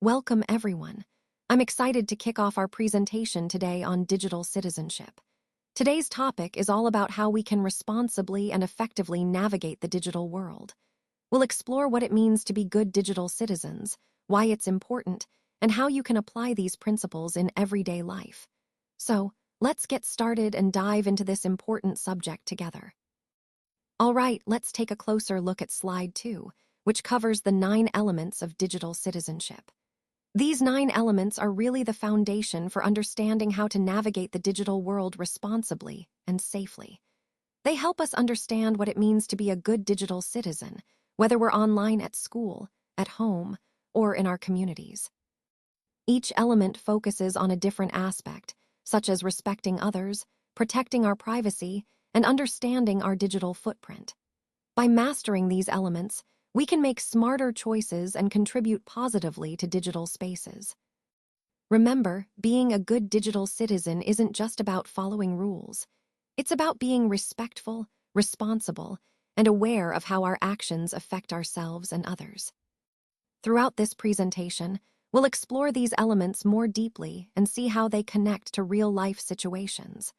Welcome, everyone. I'm excited to kick off our presentation today on digital citizenship. Today's topic is all about how we can responsibly and effectively navigate the digital world. We'll explore what it means to be good digital citizens, why it's important, and how you can apply these principles in everyday life. So, let's get started and dive into this important subject together. All right, let's take a closer look at slide 2, which covers the 9 elements of digital citizenship. These 9 elements are really the foundation for understanding how to navigate the digital world responsibly and safely. They help us understand what it means to be a good digital citizen, whether we're online at school, at home, or in our communities. Each element focuses on a different aspect, such as respecting others, protecting our privacy, and understanding our digital footprint. By mastering these elements, we can make smarter choices and contribute positively to digital spaces. Remember, being a good digital citizen isn't just about following rules. It's about being respectful, responsible, and aware of how our actions affect ourselves and others. Throughout this presentation, we'll explore these elements more deeply and see how they connect to real-life situations.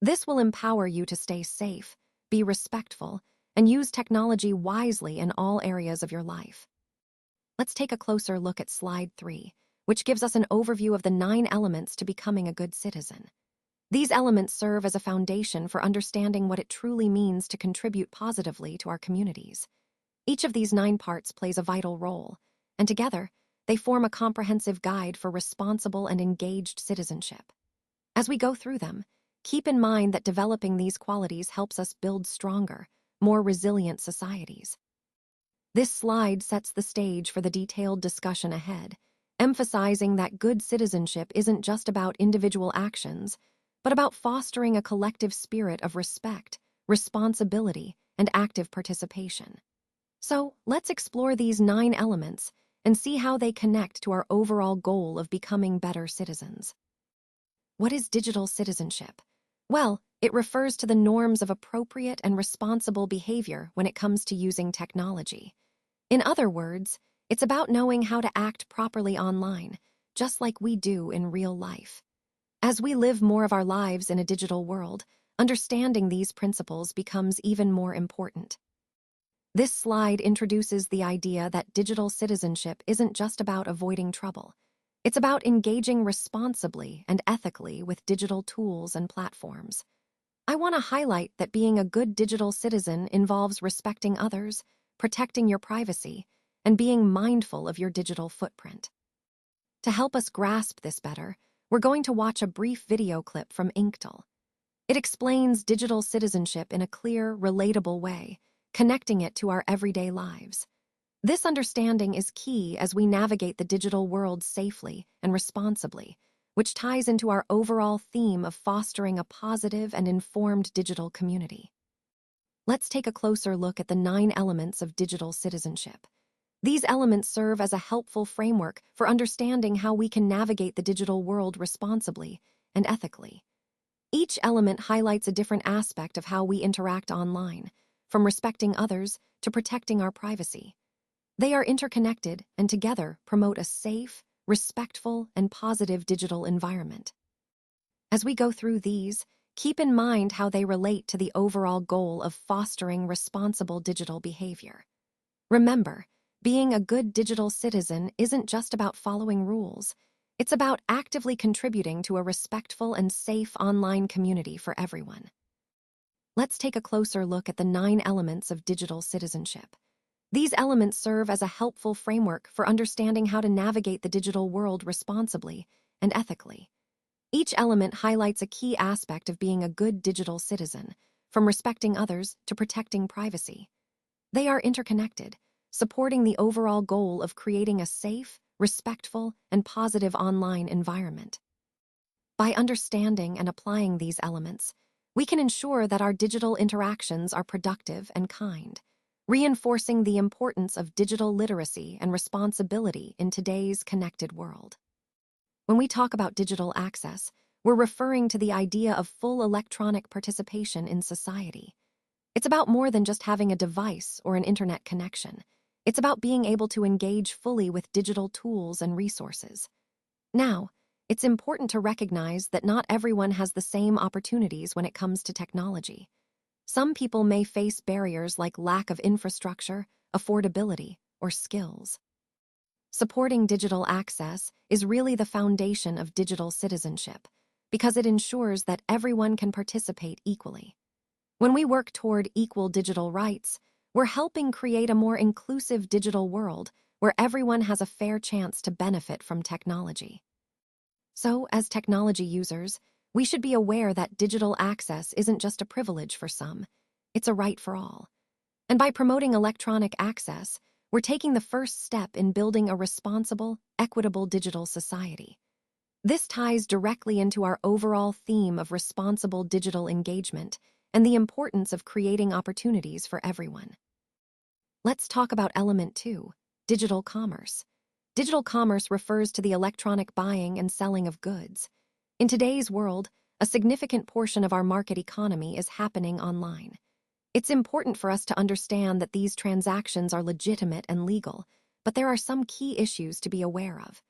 This will empower you to stay safe, be respectful, and use technology wisely in all areas of your life. Let's take a closer look at slide 3, which gives us an overview of the 9 elements to becoming a good citizen. These elements serve as a foundation for understanding what it truly means to contribute positively to our communities. Each of these 9 parts plays a vital role, and together, they form a comprehensive guide for responsible and engaged citizenship. As we go through them, keep in mind that developing these qualities helps us build stronger, more resilient societies. This slide sets the stage for the detailed discussion ahead, emphasizing that good citizenship isn't just about individual actions, but about fostering a collective spirit of respect, responsibility, and active participation. So, let's explore these 9 elements and see how they connect to our overall goal of becoming better citizens. What is digital citizenship? Well, it refers to the norms of appropriate and responsible behavior when it comes to using technology. In other words, it's about knowing how to act properly online, just like we do in real life. As we live more of our lives in a digital world, understanding these principles becomes even more important. This slide introduces the idea that digital citizenship isn't just about avoiding trouble. It's about engaging responsibly and ethically with digital tools and platforms. I want to highlight that being a good digital citizen involves respecting others, protecting your privacy, and being mindful of your digital footprint. To help us grasp this better, we're going to watch a brief video clip from Inktel. It explains digital citizenship in a clear, relatable way, connecting it to our everyday lives. This understanding is key as we navigate the digital world safely and responsibly, which ties into our overall theme of fostering a positive and informed digital community. Let's take a closer look at the 9 elements of digital citizenship. These elements serve as a helpful framework for understanding how we can navigate the digital world responsibly and ethically. Each element highlights a different aspect of how we interact online, from respecting others to protecting our privacy. They are interconnected and together promote a safe, respectful, and positive digital environment. As we go through these, keep in mind how they relate to the overall goal of fostering responsible digital behavior. Remember, being a good digital citizen isn't just about following rules. It's about actively contributing to a respectful and safe online community for everyone. Let's take a closer look at the 9 elements of digital citizenship. These elements serve as a helpful framework for understanding how to navigate the digital world responsibly and ethically. Each element highlights a key aspect of being a good digital citizen, from respecting others to protecting privacy. They are interconnected, supporting the overall goal of creating a safe, respectful, and positive online environment. By understanding and applying these elements, we can ensure that our digital interactions are productive and kind, reinforcing the importance of digital literacy and responsibility in today's connected world. When we talk about digital access, we're referring to the idea of full electronic participation in society. It's about more than just having a device or an internet connection. It's about being able to engage fully with digital tools and resources. Now, it's important to recognize that not everyone has the same opportunities when it comes to technology. Some people may face barriers like lack of infrastructure, affordability, or skills. Supporting digital access is really the foundation of digital citizenship because it ensures that everyone can participate equally. When we work toward equal digital rights, we're helping create a more inclusive digital world where everyone has a fair chance to benefit from technology. So, as technology users, we should be aware that digital access isn't just a privilege for some, it's a right for all. And by promoting electronic access, we're taking the first step in building a responsible, equitable digital society. This ties directly into our overall theme of responsible digital engagement and the importance of creating opportunities for everyone. Let's talk about element 2, digital commerce. Digital commerce refers to the electronic buying and selling of goods. In today's world, a significant portion of our market economy is happening online. It's important for us to understand that these transactions are legitimate and legal, but there are some key issues to be aware of.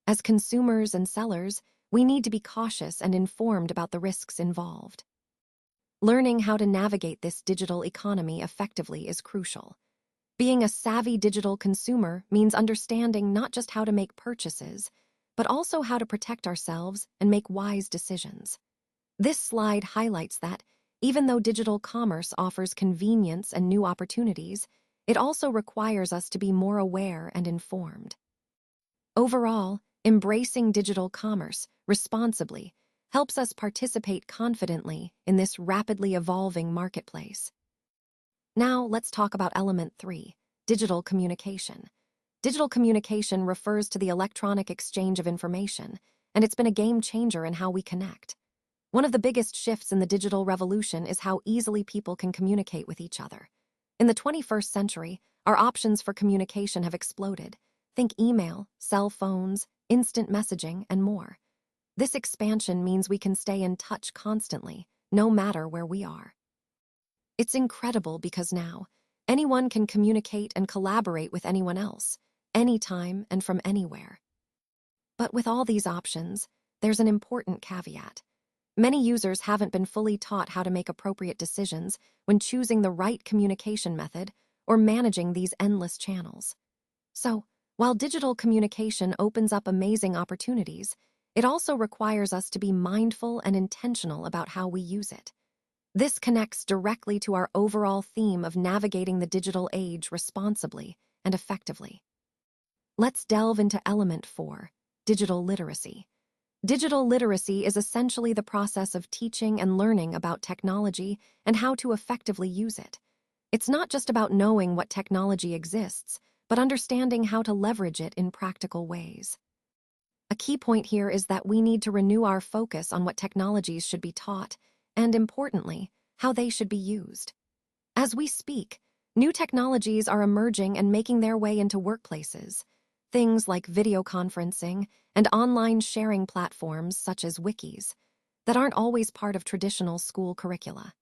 As consumers and sellers, we need to be cautious and informed about the risks involved. Learning how to navigate this digital economy effectively is crucial. Being a savvy digital consumer means understanding not just how to make purchases, but also how to protect ourselves and make wise decisions. This slide highlights that, even though digital commerce offers convenience and new opportunities, it also requires us to be more aware and informed. Overall, embracing digital commerce responsibly helps us participate confidently in this rapidly evolving marketplace. Now, let's talk about element 3, digital communication. Digital communication refers to the electronic exchange of information, and it's been a game changer in how we connect. One of the biggest shifts in the digital revolution is how easily people can communicate with each other. In the 21st century, our options for communication have exploded. Think email, cell phones, instant messaging, and more. This expansion means we can stay in touch constantly, no matter where we are. It's incredible because now, anyone can communicate and collaborate with anyone else, anytime and from anywhere. But with all these options, there's an important caveat. Many users haven't been fully taught how to make appropriate decisions when choosing the right communication method or managing these endless channels. So, while digital communication opens up amazing opportunities, it also requires us to be mindful and intentional about how we use it. This connects directly to our overall theme of navigating the digital age responsibly and effectively. Let's delve into element 4, digital literacy. Digital literacy is essentially the process of teaching and learning about technology and how to effectively use it. It's not just about knowing what technology exists, but understanding how to leverage it in practical ways. A key point here is that we need to renew our focus on what technologies should be taught, and importantly, how they should be used. As we speak, new technologies are emerging and making their way into workplaces. Things like video conferencing and online sharing platforms such as wikis that aren't always part of traditional school curricula.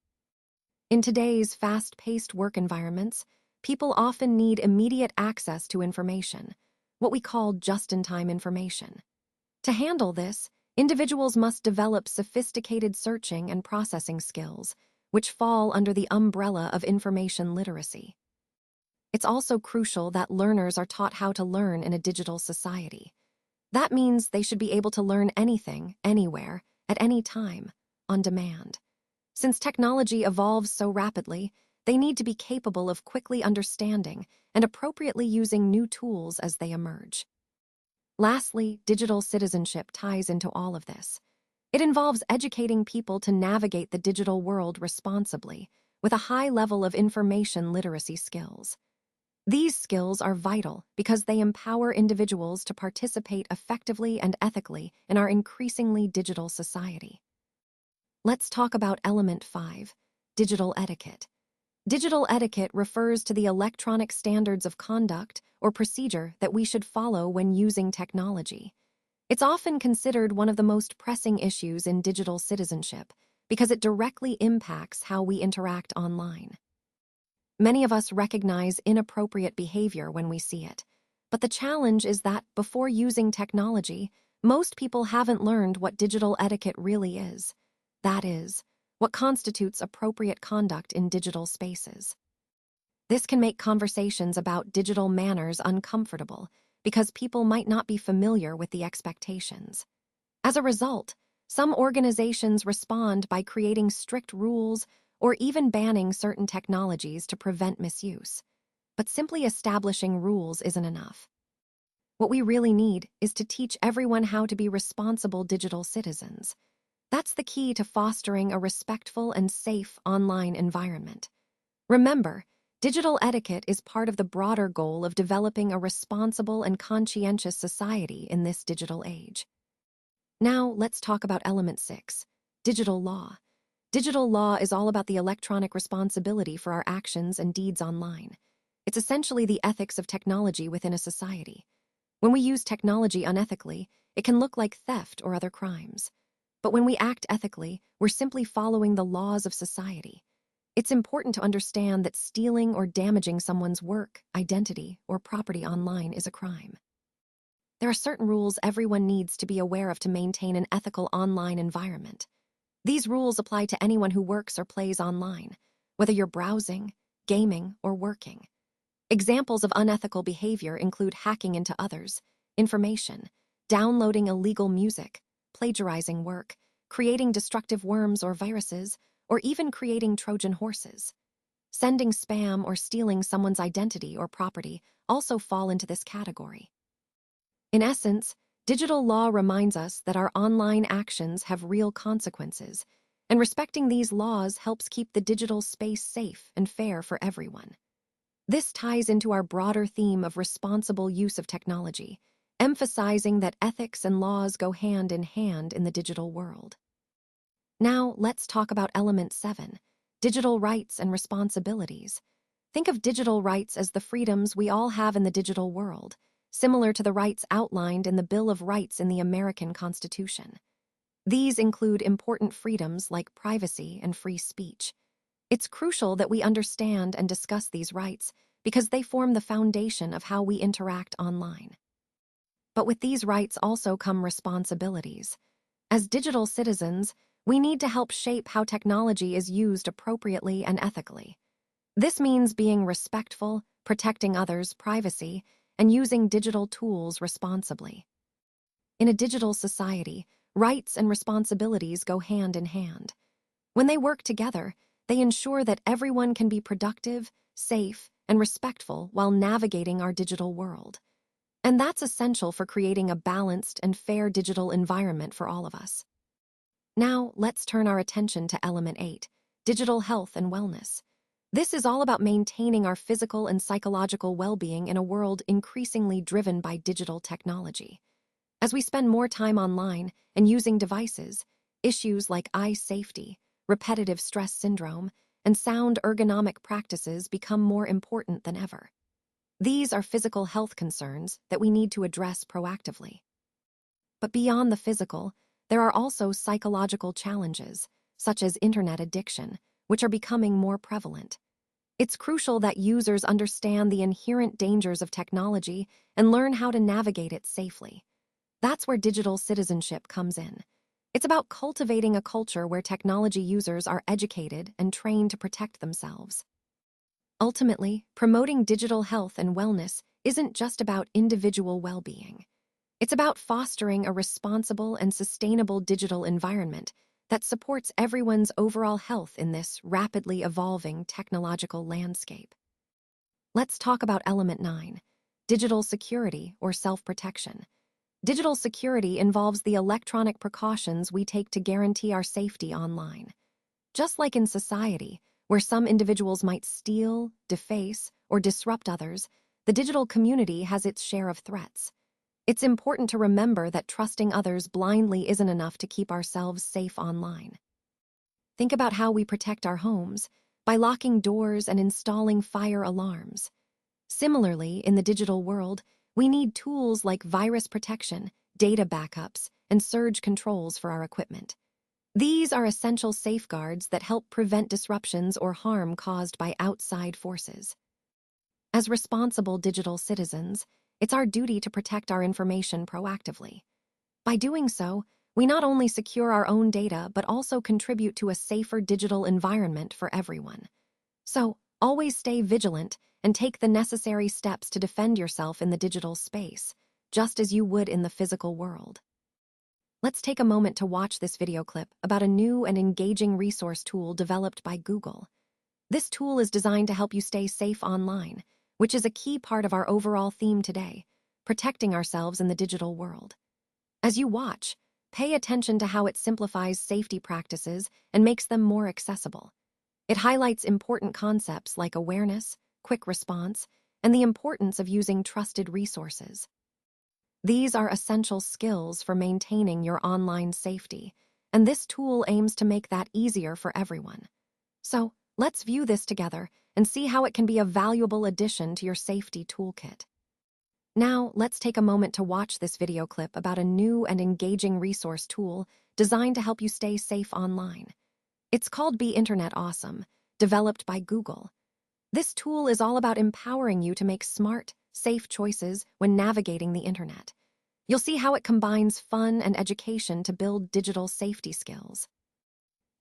In today's fast-paced work environments, people often need immediate access to information, what we call just-in-time information. To handle this, individuals must develop sophisticated searching and processing skills, which fall under the umbrella of information literacy. It's also crucial that learners are taught how to learn in a digital society. That means they should be able to learn anything, anywhere, at any time, on demand. Since technology evolves so rapidly, they need to be capable of quickly understanding and appropriately using new tools as they emerge. Lastly, digital citizenship ties into all of this. It involves educating people to navigate the digital world responsibly, with a high level of information literacy skills. These skills are vital because they empower individuals to participate effectively and ethically in our increasingly digital society. Let's talk about element 5, digital etiquette. Digital etiquette refers to the electronic standards of conduct or procedure that we should follow when using technology. It's often considered one of the most pressing issues in digital citizenship because it directly impacts how we interact online. Many of us recognize inappropriate behavior when we see it. But the challenge is that before using technology, most people haven't learned what digital etiquette really is. That is, what constitutes appropriate conduct in digital spaces. This can make conversations about digital manners uncomfortable because people might not be familiar with the expectations. As a result, some organizations respond by creating strict rules or even banning certain technologies to prevent misuse. But simply establishing rules isn't enough. What we really need is to teach everyone how to be responsible digital citizens. That's the key to fostering a respectful and safe online environment. Remember, digital etiquette is part of the broader goal of developing a responsible and conscientious society in this digital age. Now, let's talk about element 6, digital law. Digital law is all about the electronic responsibility for our actions and deeds online. It's essentially the ethics of technology within a society. When we use technology unethically, it can look like theft or other crimes. But when we act ethically, we're simply following the laws of society. It's important to understand that stealing or damaging someone's work, identity, or property online is a crime. There are certain rules everyone needs to be aware of to maintain an ethical online environment. These rules apply to anyone who works or plays online, whether you're browsing, gaming, or working. Examples of unethical behavior include hacking into others' information, downloading illegal music, plagiarizing work, creating destructive worms or viruses, or even creating Trojan horses. Sending spam or stealing someone's identity or property also fall into this category. In essence, digital law reminds us that our online actions have real consequences, and respecting these laws helps keep the digital space safe and fair for everyone. This ties into our broader theme of responsible use of technology, emphasizing that ethics and laws go hand in the digital world. Now, let's talk about element 7, digital rights and responsibilities. Think of digital rights as the freedoms we all have in the digital world, similar to the rights outlined in the Bill of Rights in the American Constitution. These include important freedoms like privacy and free speech. It's crucial that we understand and discuss these rights because they form the foundation of how we interact online. But with these rights also come responsibilities. As digital citizens, we need to help shape how technology is used appropriately and ethically. This means being respectful, protecting others' privacy, and using digital tools responsibly. In a digital society, rights and responsibilities go hand in hand. When they work together, they ensure that everyone can be productive, safe, and respectful while navigating our digital world. And that's essential for creating a balanced and fair digital environment for all of us. Now, let's turn our attention to element 8, digital health and wellness. This is all about maintaining our physical and psychological well-being in a world increasingly driven by digital technology. As we spend more time online and using devices, issues like eye safety, repetitive stress syndrome, and sound ergonomic practices become more important than ever. These are physical health concerns that we need to address proactively. But beyond the physical, there are also psychological challenges, such as internet addiction, which are becoming more prevalent. It's crucial that users understand the inherent dangers of technology and learn how to navigate it safely. That's where digital citizenship comes in. It's about cultivating a culture where technology users are educated and trained to protect themselves. Ultimately, promoting digital health and wellness isn't just about individual well-being. It's about fostering a responsible and sustainable digital environment that supports everyone's overall health in this rapidly evolving technological landscape. Let's talk about element 9, digital security or self-protection. Digital security involves the electronic precautions we take to guarantee our safety online. Just like in society, where some individuals might steal, deface, or disrupt others, the digital community has its share of threats. It's important to remember that trusting others blindly isn't enough to keep ourselves safe online. Think about how we protect our homes by locking doors and installing fire alarms. Similarly, in the digital world, we need tools like virus protection, data backups, and surge controls for our equipment. These are essential safeguards that help prevent disruptions or harm caused by outside forces. As responsible digital citizens, it's our duty to protect our information proactively. By doing so, we not only secure our own data but also contribute to a safer digital environment for everyone. So, always stay vigilant and take the necessary steps to defend yourself in the digital space, just as you would in the physical world. Let's take a moment to watch this video clip about a new and engaging resource tool developed by Google. This tool is designed to help you stay safe online, which is a key part of our overall theme today, protecting ourselves in the digital world. As you watch, pay attention to how it simplifies safety practices and makes them more accessible. It highlights important concepts like awareness, quick response, and the importance of using trusted resources. These are essential skills for maintaining your online safety, and this tool aims to make that easier for everyone. So, let's view this together and see how it can be a valuable addition to your safety toolkit. Now, let's take a moment to watch this video clip about a new and engaging resource tool designed to help you stay safe online. It's called Be Internet Awesome, developed by Google. This tool is all about empowering you to make smart, safe choices when navigating the internet. You'll see how it combines fun and education to build digital safety skills.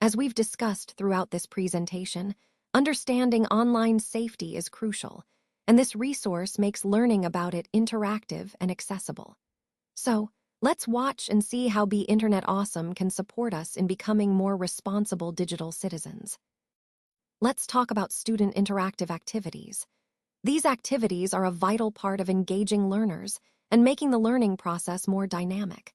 As we've discussed throughout this presentation, understanding online safety is crucial, and this resource makes learning about it interactive and accessible. So, let's watch and see how Be Internet Awesome can support us in becoming more responsible digital citizens. Let's talk about student interactive activities. These activities are a vital part of engaging learners and making the learning process more dynamic.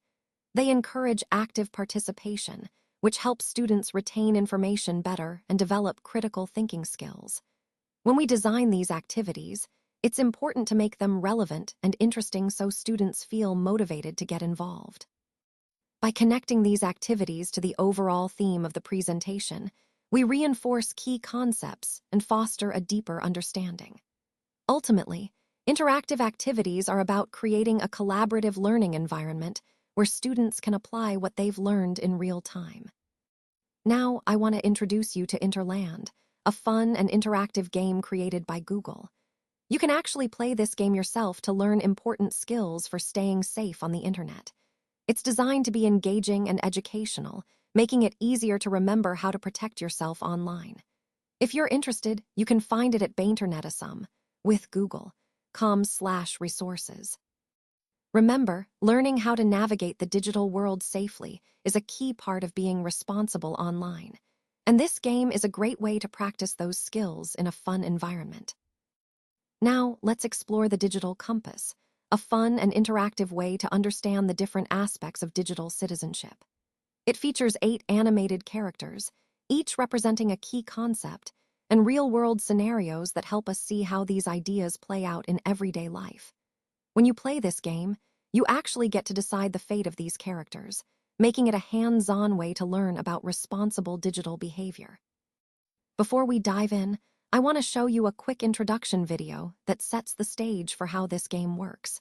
They encourage active participation, which helps students retain information better and develop critical thinking skills. When we design these activities, it's important to make them relevant and interesting so students feel motivated to get involved. By connecting these activities to the overall theme of the presentation, we reinforce key concepts and foster a deeper understanding. Ultimately, interactive activities are about creating a collaborative learning environment where students can apply what they've learned in real time. Now, I want to introduce you to Interland, a fun and interactive game created by Google. You can actually play this game yourself to learn important skills for staying safe on the internet. It's designed to be engaging and educational, making it easier to remember how to protect yourself online. If you're interested, you can find it at Bainternetasum with Google.com/resources. Remember, learning how to navigate the digital world safely is a key part of being responsible online, and this game is a great way to practice those skills in a fun environment. Now, let's explore the Digital Compass, a fun and interactive way to understand the different aspects of digital citizenship. It features 8 animated characters, each representing a key concept, and real-world scenarios that help us see how these ideas play out in everyday life. When you play this game, you actually get to decide the fate of these characters, making it a hands-on way to learn about responsible digital behavior. Before we dive in, I want to show you a quick introduction video that sets the stage for how this game works.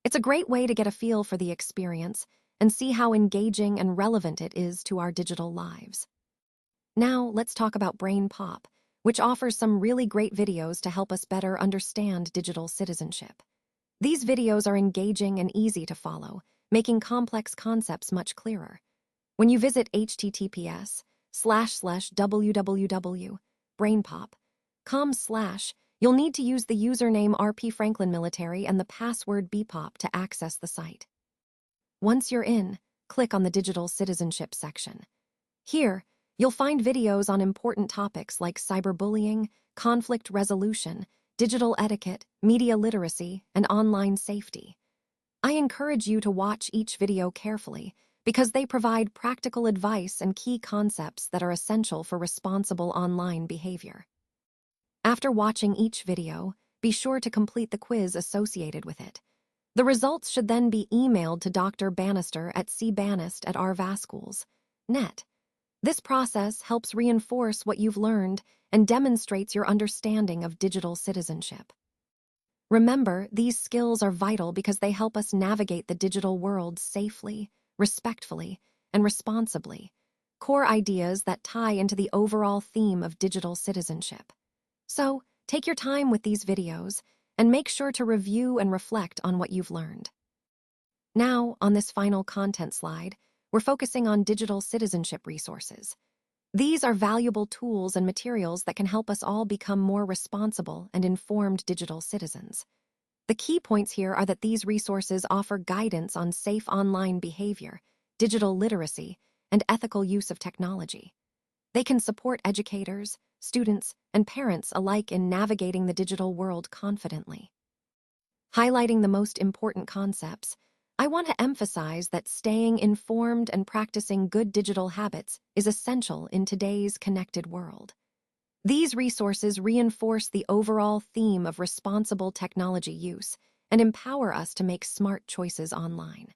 It's a great way to get a feel for the experience and see how engaging and relevant it is to our digital lives. Now, let's talk about Brain Pop, which offers some really great videos to help us better understand digital citizenship. These videos are engaging and easy to follow, making complex concepts much clearer. When you visit https://www.brainpop.com/, you'll need to use the username rpfranklinmilitary and the password bpop to access the site. Once you're in, click on the Digital Citizenship section. Here, you'll find videos on important topics like cyberbullying, conflict resolution, digital etiquette, media literacy, and online safety. I encourage you to watch each video carefully because they provide practical advice and key concepts that are essential for responsible online behavior. After watching each video, be sure to complete the quiz associated with it. The results should then be emailed to Dr. Bannister at cbanist@rvasschools.net. This process helps reinforce what you've learned and demonstrates your understanding of digital citizenship. Remember, these skills are vital because they help us navigate the digital world safely, respectfully, and responsibly. core ideas that tie into the overall theme of digital citizenship. So, take your time with these videos and make sure to review and reflect on what you've learned. Now, on this final content slide, we're focusing on digital citizenship resources. These are valuable tools and materials that can help us all become more responsible and informed digital citizens. The key points here are that these resources offer guidance on safe online behavior, digital literacy, and ethical use of technology. They can support educators, students, and parents alike in navigating the digital world confidently. Highlighting the most important concepts, I want to emphasize that staying informed and practicing good digital habits is essential in today's connected world. These resources reinforce the overall theme of responsible technology use and empower us to make smart choices online.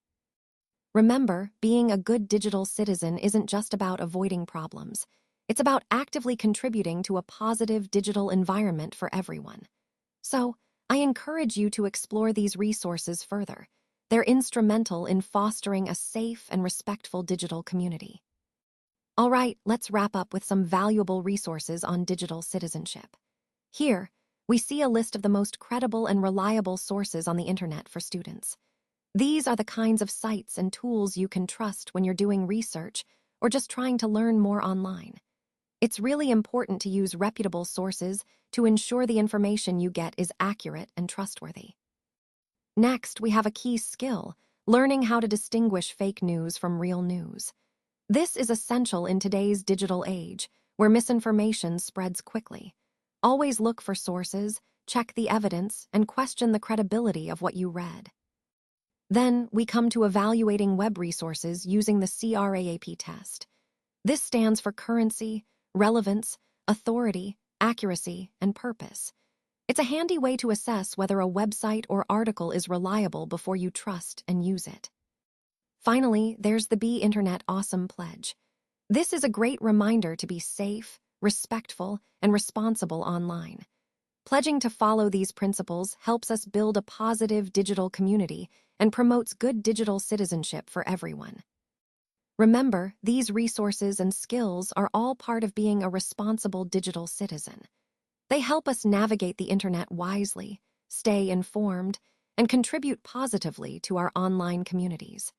Remember, being a good digital citizen isn't just about avoiding problems. It's about actively contributing to a positive digital environment for everyone. So, I encourage you to explore these resources further. They're instrumental in fostering a safe and respectful digital community. All right, let's wrap up with some valuable resources on digital citizenship. Here, we see a list of the most credible and reliable sources on the internet for students. These are the kinds of sites and tools you can trust when you're doing research or just trying to learn more online. It's really important to use reputable sources to ensure the information you get is accurate and trustworthy. Next, we have a key skill, learning how to distinguish fake news from real news. This is essential in today's digital age, where misinformation spreads quickly. Always look for sources, check the evidence, and question the credibility of what you read. Then, we come to evaluating web resources using the CRAAP test. This stands for currency, relevance, authority, accuracy, and purpose. It's a handy way to assess whether a website or article is reliable before you trust and use it. Finally, there's the Be Internet Awesome Pledge. This is a great reminder to be safe, respectful, and responsible online. Pledging to follow these principles helps us build a positive digital community and promotes good digital citizenship for everyone. Remember, these resources and skills are all part of being a responsible digital citizen. They help us navigate the internet wisely, stay informed, and contribute positively to our online communities.